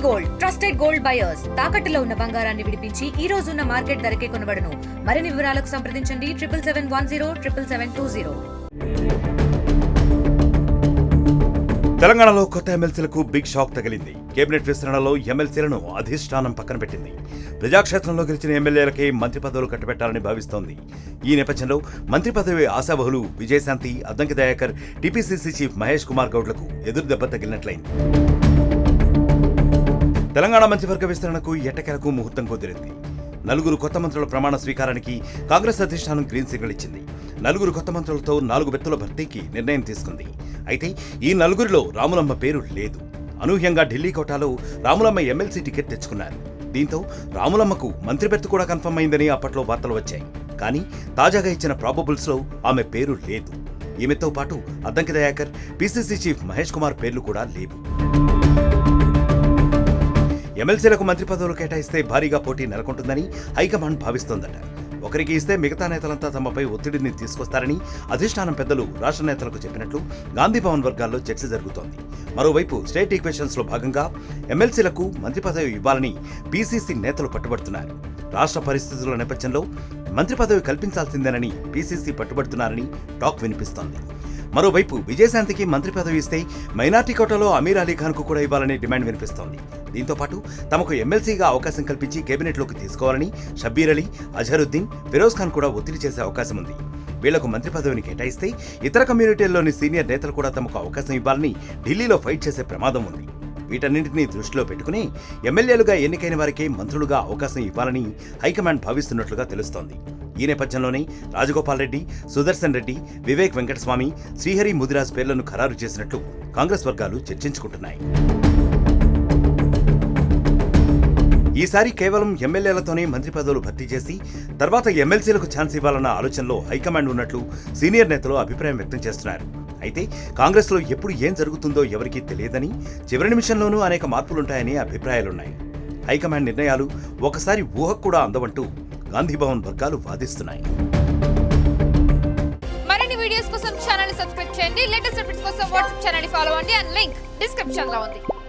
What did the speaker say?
Gold trusted gold buyers తాకట్టులో ఉన్న బంగారాన్ని విడిపించి ఈ రోజు ఉన్న మార్కెట్ ధరకే కొనబడును. మరిన్ని వివరాలకు సంప్రదించండి 7771077720. తెలంగాణలో కొత్త ఎమ్మెల్సీలకు బిగ్ షాక్ తగిలింది. కేబినెట్ విస్తరణలో ఎమ్మెల్సీలను అధిష్టానం పక్కన పెట్టింది. ప్రజాక్షేత్రంలో గెలిచిన ఎమ్మెల్యేలకే మంత్రి పదవులు కట్టబెట్టాలని భావిస్తోంది. ఈ నేపథ్యంలో మంత్రి పదవి ఆశావహులు విజయశాంతి, అద్దంకి దయాకర్, టీపీసీసీ చీఫ్ మహేష్ కుమార్ గౌడ్లకు ఎదురు దెబ్బ తగిలినట్లయింది. తెలంగాణ మంత్రివర్గ విస్తరణకు ఎట్టకేలకు ముహూర్తం కుదిరింది. 4 కొత్త మంత్రుల ప్రమాణ స్వీకారానికి కాంగ్రెస్ అధిష్టానం గ్రీన్ సిగ్నల్ ఇచ్చింది. 4 కొత్త మంత్రులతో 4 బెత్తుల భర్తీకి నిర్ణయం తీసుకుంది. అయితే ఈ 4లో రాములమ్మ పేరు లేదు. అనూహ్యంగా ఢిల్లీ కోటాలో రాములమ్మ ఎమ్మెల్సీ టికెట్ తెచ్చుకున్నారు. దీంతో రాములమ్మకు మంత్రి బెర్త్ కూడా కన్ఫర్మ్ అయిందని అప్పట్లో వార్తలు వచ్చాయి. కానీ తాజాగా ఇచ్చిన ప్రాబబుల్స్ లో ఆమె పేరు లేదు. ఈమెతో పాటు అద్దంకి దయాకర్, పీసీసీ చీఫ్ మహేష్ కుమార్ పేర్లు కూడా లేవు. ఎమ్మెల్సీలకు మంత్రి పదవులు కేటాయిస్తే భారీగా పోటీ నెలకొంటుందని హైకమాండ్ భావిస్తోందట. ఒకరికి ఇస్తే మిగతా నేతలంతా తమపై ఒత్తిడిని తీసుకొస్తారని అధిష్టానం పెద్దలు రాష్ట్ర నేతలకు చెప్పినట్లు గాంధీ భవన్ వర్గాల్లో చర్చ జరుగుతోంది. మరోవైపు స్టేట్ ఈక్వేషన్స్ లో భాగంగా ఎమ్మెల్సీలకు మంత్రి పదవి ఇవ్వాలని పీసీసీ నేతలు పట్టుబడుతున్నారు. రాష్ట్ర పరిస్థితుల నేపథ్యంలో మంత్రి పదవి కల్పించాల్సిందేనని పీసీసీ పట్టుబడుతున్నారని టాక్ వినిపిస్తోంది. మరోవైపు విజయశాంతికి మంత్రి పదవి ఇస్తే మైనార్టీ కోటాలో అమీర్ అలీ ఖాన్ కు కూడా ఇవ్వాలని డిమాండ్ వినిపిస్తోంది. దీంతో పాటు తమకు ఎమ్మెల్సీగా అవకాశం కల్పించి కేబినెట్లోకి తీసుకోవాలని షబ్బీర్ అలీ, అజహరుద్దీన్, ఫిరోజ్ ఖాన్ కూడా ఒత్తిడి చేసే అవకాశం ఉంది. వీళ్లకు మంత్రి పదవిని కేటాయిస్తే ఇతర కమ్యూనిటీల్లోని సీనియర్ నేతలు కూడా తమకు అవకాశం ఇవ్వాలని ఢిల్లీలో ఫైట్ చేసే ప్రమాదం ఉంది. వీటన్నింటినీ దృష్టిలో పెట్టుకుని ఎమ్మెల్యేలుగా ఎన్నికైన వారికే మంత్రులుగా అవకాశం ఇవ్వాలని హైకమాండ్ భావిస్తున్నట్లుగా తెలుస్తోంది. ఈ నేపథ్యంలోనే రాజగోపాల్ రెడ్డి, సుదర్శన్ రెడ్డి, వివేక్ వెంకటస్వామి, శ్రీహరి ముదిరాజ్ పేర్లను ఖరారు చేసినట్లు కాంగ్రెస్ వర్గాలు చర్చించుకుంటున్నాయి. ఈసారి కేవలం ఎమ్మెల్యేలతోనే మంత్రి పదవులు భర్తీ చేసి తర్వాత ఎమ్మెల్సీలకు ఛాన్స్ ఇవ్వాలన్న ఆలోచనలో హైకమాండ్ ఉన్నట్లు సీనియర్ నేతలు అభిప్రాయం వ్యక్తం చేస్తున్నారు. అయితే కాంగ్రెస్ లో ఎప్పుడు ఏం జరుగుతుందో ఎవరికీ తెలియదని, చివరి నిమిషంలోనూ అనేక మార్పులుంటాయని అభిప్రాయాలున్నాయి. హైకమాండ్ నిర్ణయాలు ఒకసారి ఊహకు కూడా అందవంటూ గాంధీభవన్ వర్గాలు వాదిస్తున్నాయి. మరిన్ని వీడియోస్ కోసం ఛానల్ ని సబ్స్క్రైబ్ చేయండి. లేటెస్ట్ అప్డేట్స్ కోసం వాట్సాప్ ఛానల్ ని ఫాలో అవ్వండి. అండ్ లింక్ డిస్క్రిప్షన్ లో ఉంది.